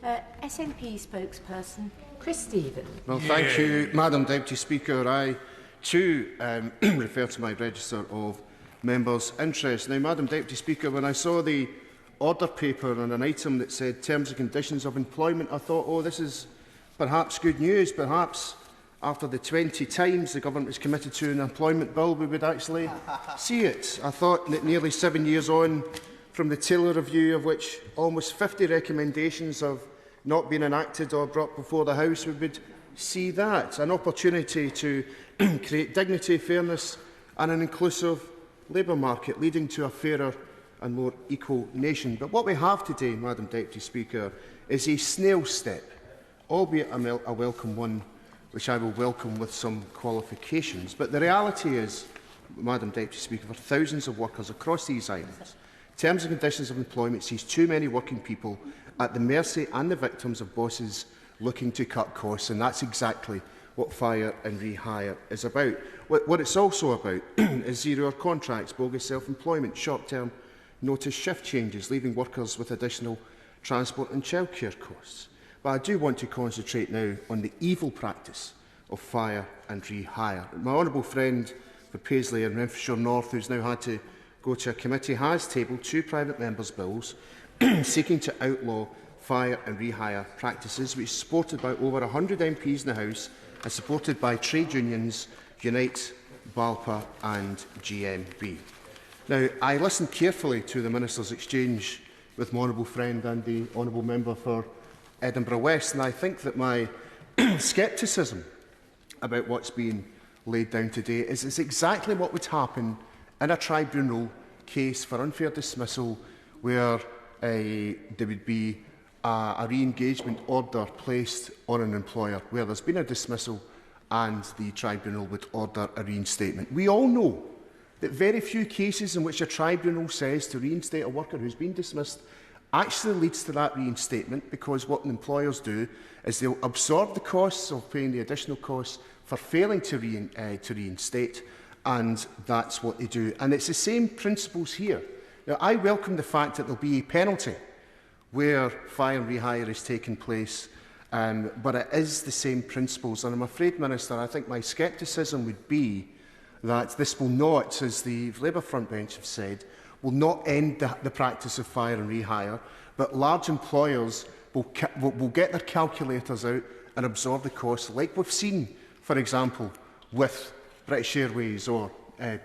SNP spokesperson Chris Stephens. Well, thank you, Madam Deputy Speaker. I too refer to my register of members' interest. Now, Madam Deputy Speaker, when I saw the order paper on an item that said terms and conditions of employment, I thought, oh, this is perhaps good news. Perhaps after the 20 times the government is committed to an employment bill, we would actually see it. I thought that nearly 7 years on from the Taylor Review, of which almost 50 recommendations have not been enacted or brought before the House, we would see that. An opportunity to create dignity, fairness and an inclusive labour market, leading to a fairer and more equal nation. But what we have today, Madam Deputy Speaker, is a snail step, albeit a welcome one, which I will welcome with some qualifications. But the reality is, Madam Deputy Speaker, for thousands of workers across these islands, terms and conditions of employment sees too many working people at the mercy and the victims of bosses looking to cut costs, and that's exactly what Fire and Rehire is about. What it's also about is zero-hour contracts, bogus self-employment, short-term notice shift changes, leaving workers with additional transport and childcare costs. But I do want to concentrate now on the evil practice of Fire and Rehire. My honourable friend for Paisley and Renfrewshire North, who's now had to go to a committee, has tabled two private members' bills seeking to outlaw fire and rehire practices, which is supported by over 100 MPs in the House and supported by trade unions Unite, BALPA and GMB. Now, I listened carefully to the Minister's exchange with my honourable friend and the honourable member for Edinburgh West, and I think that my scepticism about what's being laid down today is exactly what would happen in a tribunal case for unfair dismissal, where there would be a re-engagement order placed on an employer, where there's been a dismissal and the tribunal would order a reinstatement. We all know that very few cases in which a tribunal says to reinstate a worker who's been dismissed actually leads to that reinstatement, because what employers do is they'll absorb the costs of paying the additional costs for failing to reinstate, and that's what they do. And it's the same principles here. Now, I welcome the fact that there'll be a penalty where fire and rehire is taking place, but it is the same principles. And I'm afraid, Minister, I think my scepticism would be that this will not, as the Labour front bench have said, will not end the practice of fire and rehire, but large employers will get their calculators out and absorb the costs, like we've seen, for example, with British Airways or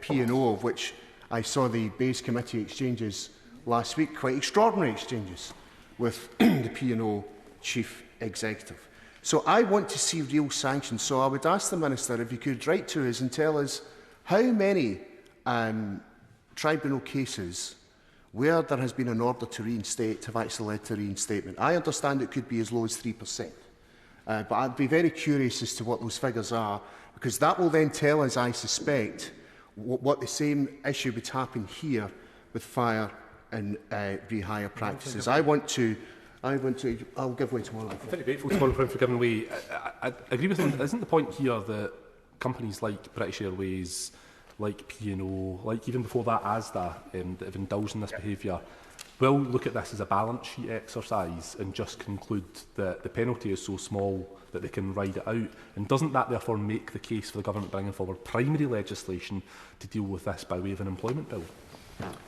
P&O, of which I saw the base committee exchanges last week, quite extraordinary exchanges with the P&O chief executive. So I want to see real sanctions. So I would ask the Minister if he could write to us and tell us how many tribunal cases where there has been an order to reinstate have actually led to reinstatement. I understand it could be as low as 3%, but I'd be very curious as to what those figures are, because that will then tell us, I suspect, what the same issue would happen here with fire and rehire practices. I'll give way to one. I'm very grateful to Honourable for giving way. I agree with him. Isn't the point here that companies like British Airways, like P&O, like even before that ASDA, that have indulged in this behaviour, will look at this as a balance sheet exercise and just conclude that the penalty is so small that they can ride it out? And doesn't that therefore make the case for the government bringing forward primary legislation to deal with this by way of an employment bill?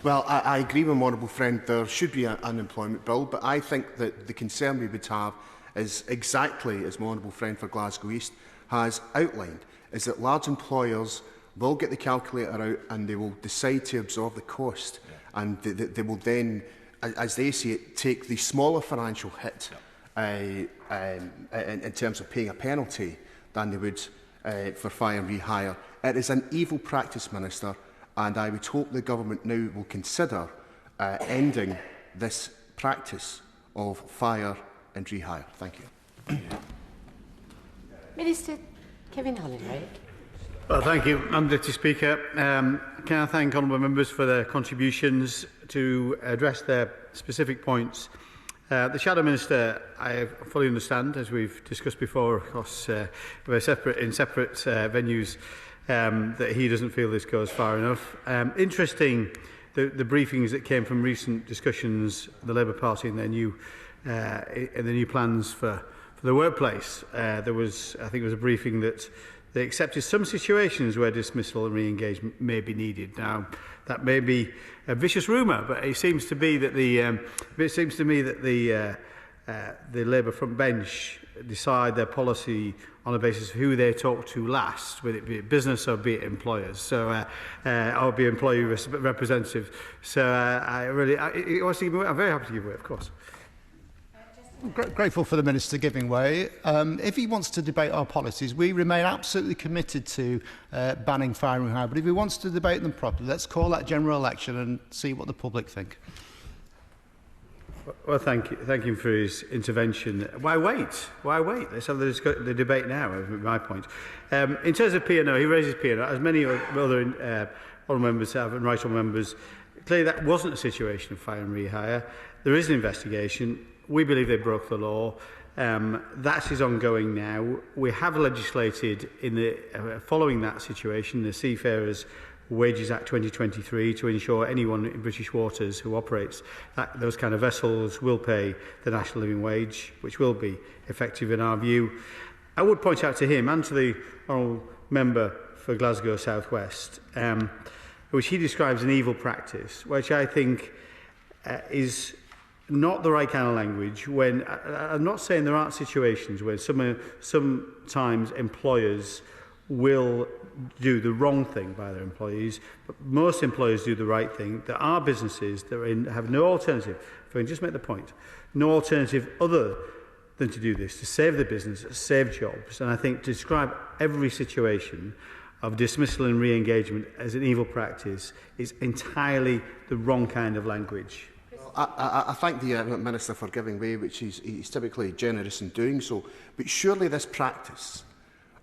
Well, I agree with my honourable friend, there should be an employment bill, but I think that the concern we would have is exactly as my honourable friend for Glasgow East has outlined, is that large employers will get the calculator out and they will decide to absorb the cost, and they will then, as they see it, take the smaller financial hit in terms of paying a penalty than they would for fire and rehire. It is an evil practice, Minister, and I would hope the government now will consider ending this practice of fire and rehire. Thank you. Minister Kevin Holloway. Well, thank you, Madam Deputy Speaker. Can I thank honourable members for their contributions to address their specific points. The Shadow Minister, I fully understand, as we've discussed before, of course, in separate venues, that he doesn't feel this goes far enough. Interesting, the briefings that came from recent discussions, the Labour Party and their new in the new plans for the workplace. I think it was a briefing that they accepted some situations where dismissal and re-engagement may be needed. Now, that may be a vicious rumour, but it seems to be that the Labour front bench decide their policy on the basis of who they talk to last, whether it be business or be it employers, so or be employee representative. So I'm very happy to give way, of course. Grateful for the Minister giving way. If he wants to debate our policies, we remain absolutely committed to banning fire and rehire. But if he wants to debate them properly, let's call that general election and see what the public think. Well, thank you for his intervention. Why wait? Why wait? Let's have the debate now, is my point. In terms of P&O, he raises P&O, as many other honourable members have, and right honourable members. Clearly, that wasn't a situation of fire and rehire. There is an investigation. We believe they broke the law. That is ongoing now. We have legislated in the following that situation, the Seafarers Wages Act 2023, to ensure anyone in British waters who operates those kind of vessels will pay the national living wage, which will be effective in our view. I would point out to him and to the honourable member for Glasgow South West, which he describes an evil practice, which I think is not the right kind of language. When I'm not saying there aren't situations where sometimes employers will do the wrong thing by their employees, but most employers do the right thing. There are businesses that have no alternative, if I can just make the point, no alternative other than to do this, to save the business, save jobs. And I think to describe every situation of dismissal and re-engagement as an evil practice is entirely the wrong kind of language. I thank the Minister for giving way, which he's typically generous in doing so. But surely this practice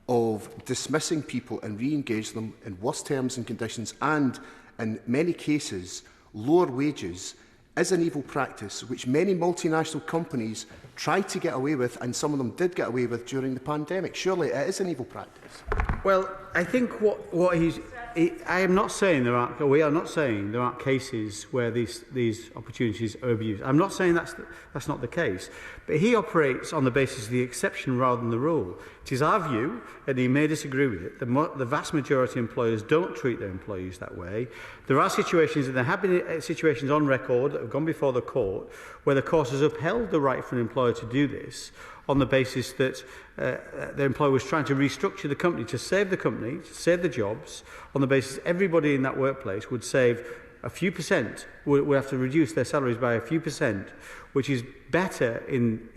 of dismissing people and re-engage them in worse terms and conditions and, in many cases, lower wages is an evil practice which many multinational companies tried to get away with, and some of them did get away with during the pandemic. Surely it is an evil practice. Well, I think I am not saying we are not saying there aren't cases where these opportunities are abused. I'm not saying that's not the case. But he operates on the basis of the exception rather than the rule. It is our view, and he may disagree with it, the vast majority of employers don't treat their employees that way. There are situations, and there have been situations on record that have gone before the court, where the court has upheld the right for an employer to do this on the basis that the employer was trying to restructure the company, to save the jobs, on the basis everybody in that workplace would save a few percent, would have to reduce their salaries by a few percent, which is better in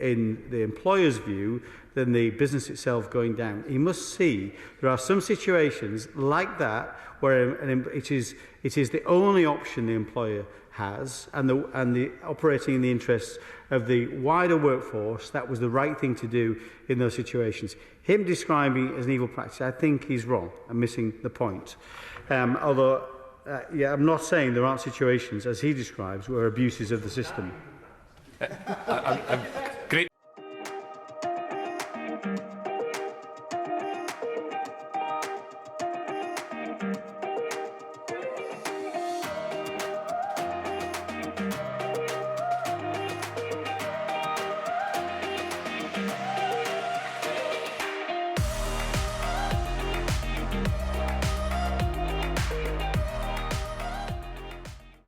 the employer's view than the business itself going down. He must see there are some situations like that where it is the only option the employer has, and the operating in the interests of the wider workforce, that was the right thing to do in those situations. Him describing it as an evil practice, I think he's wrong and missing the point. Although, I'm not saying there aren't situations, as he describes, where abuses of the system.